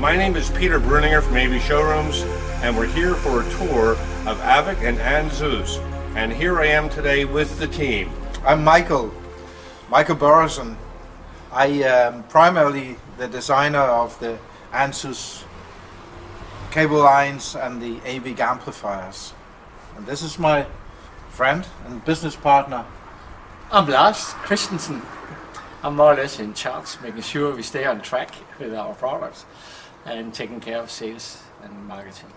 My name is Peter Bruninger from Aavik Showrooms, and we're here for a tour of Aavik and Ansuz. And here I am today with the team. I'm Michael Burrison. I am primarily the designer of the Ansuz cable lines and the Aavik amplifiers. And this is my friend and business partner. I'm Lars Christensen. I'm more or less in charge, making sure we stay on track with our products and taking care of sales and marketing.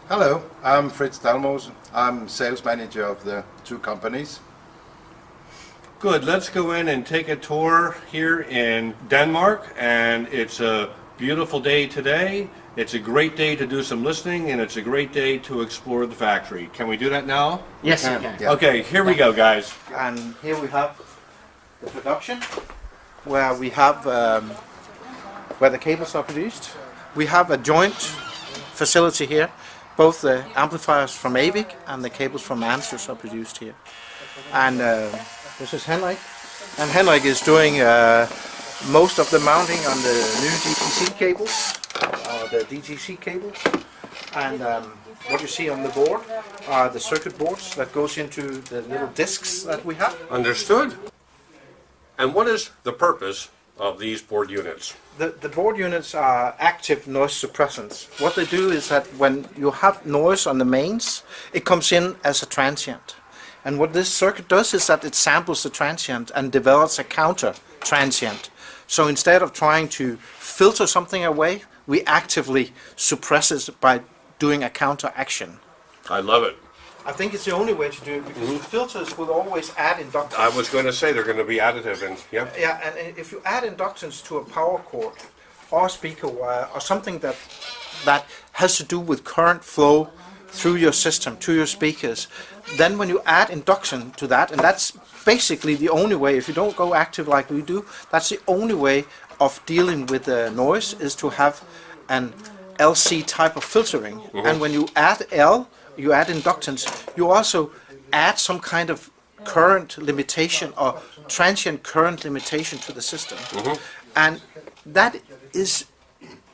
Hello, I'm Fritz Dalmos. I'm sales manager of the two companies. Good, let's go in and take a tour here in Denmark, and it's a beautiful day today. It's a great day to do some listening, and it's a great day to explore the factory. Can we do that now? Yes, you can. Yeah. Okay, here we go, guys. And here we have the production, where we have where the cables are produced. We have a joint facility here. Both the amplifiers from Aavik and the cables from Ansuz are produced here. And this is Henrik. And Henrik is doing most of the mounting on the new DTC cables, the DTC cables. And what you see on the board are the circuit boards that goes into the little discs that we have. Understood. And what is the purpose of these board units? The board units are active noise suppressants. What they do is that when you have noise on the mains, it comes in as a transient. And what this circuit does is that it samples the transient and develops a counter transient. So instead of trying to filter something away, we actively suppress it by doing a counter action. I love it. I think it's the only way to do it, because the filters will always add inductance. I was going to say they're going to be additive, and yeah. Yeah, and if you add inductance to a power cord or a speaker wire or something that has to do with current flow through your system, to your speakers, then when you add induction to that, and that's basically the only way, if you don't go active like we do, that's the only way of dealing with the noise, is to have an LC type of filtering. Mm-hmm. And when you add L, you add inductance, you also add some kind of current limitation or transient current limitation to the system. Mm-hmm. And that is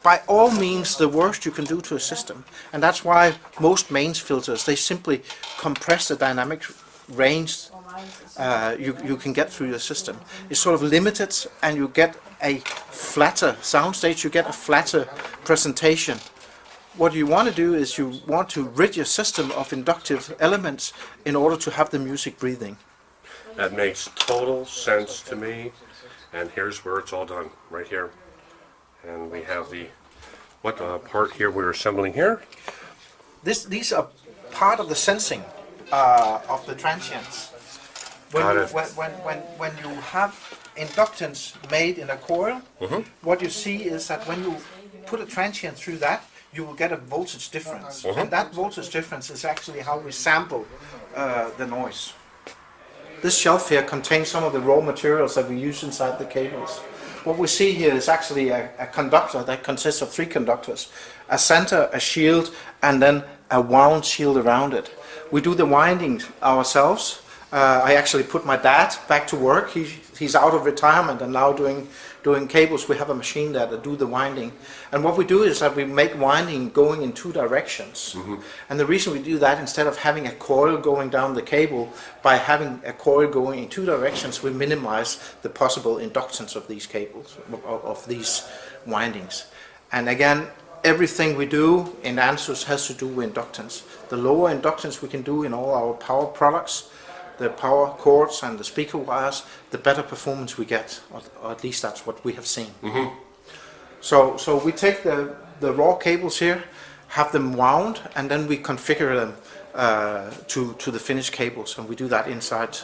by all means the worst you can do to a system. And that's why most mains filters, they simply compress the dynamic range you can get through your system. It's sort of limited, and you get a flatter sound stage, you get a flatter presentation. What you want to do is you want to rid your system of inductive elements in order to have the music breathing. That makes total sense to me. And here's where it's all done, right here. And we have the part here we're assembling here. These are part of the sensing of the transients. When you have inductance made in a coil, mm-hmm. What you see is that when you put a transient through that, you will get a voltage difference. Mm-hmm. And that voltage difference is actually how we sample the noise. This shelf here contains some of the raw materials that we use inside the cables. What we see here is actually a conductor that consists of 3 conductors: a center, a shield, and then a wound shield around it. We do the winding ourselves. I actually put my dad back to work. He's out of retirement and now doing cables. We have a machine there that do the winding. And what we do is that we make winding going in 2 directions. Mm-hmm. And the reason we do that, instead of having a coil going down the cable, by having a coil going in 2 directions, we minimize the possible inductance of these cables, of these windings. And again, everything we do in Ansuz has to do with inductance. The lower inductance we can do in all our power products, the power cords and the speaker wires, the better performance we get, or at least that's what we have seen. Mm-hmm. So we take the raw cables here, have them wound, and then we configure them to the finished cables, and we do that inside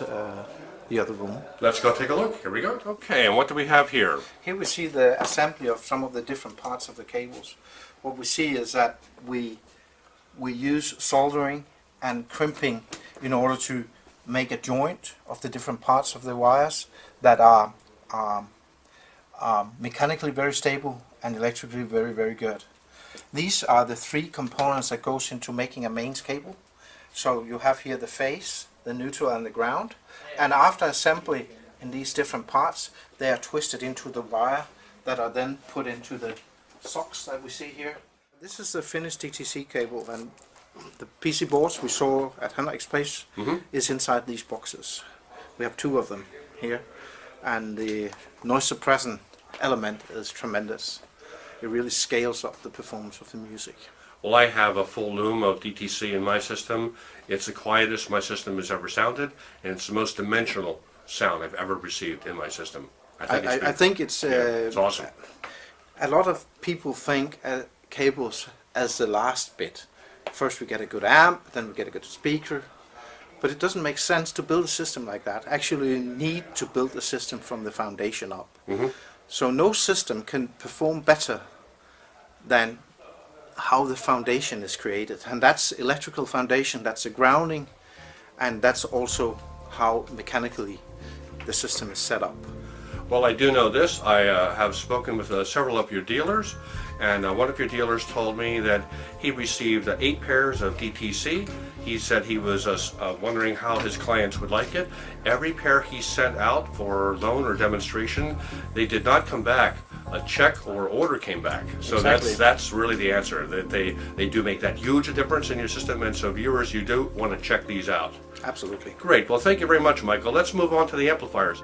the other room. Let's go take a look. Here we go. Okay, and what do we have here? Here we see the assembly of some of the different parts of the cables. What we see is that we use soldering and crimping in order to make a joint of the different parts of the wires that are mechanically very stable and electrically very, very good. These are the 3 components that goes into making a mains cable. So you have here the phase, the neutral and the ground, and after assembly in these different parts, they are twisted into the wire that are then put into the socks that we see here. This is the finished DTC cable, and the PC boards we saw at Henrik's place is inside these boxes. We have 2 of them here, and the noise suppressant element is tremendous. It really scales up the performance of the music. Well, I have a full loom of DTC in my system. It's the quietest my system has ever sounded, and it's the most dimensional sound I've ever received in my system. I think it's it's awesome. A lot of people think cables as the last bit. First we get a good amp, then we get a good speaker, but it doesn't make sense to build a system like that. Actually, you need to build a system from the foundation up. So no system can perform better than how the foundation is created, and that's electrical foundation, that's the grounding, and that's also how mechanically the system is set up. Well, I do know this. I have spoken with several of your dealers, and one of your dealers told me that he received 8 pairs of DTC. He said he was wondering how his clients would like it. Every pair he sent out for loan or demonstration, they did not come back. A check or order came back. So Exactly. that's really the answer, that they do make that huge difference in your system, and so viewers, you do want to check these out. Absolutely. Great. Well, thank you very much, Michael. Let's move on to the amplifiers.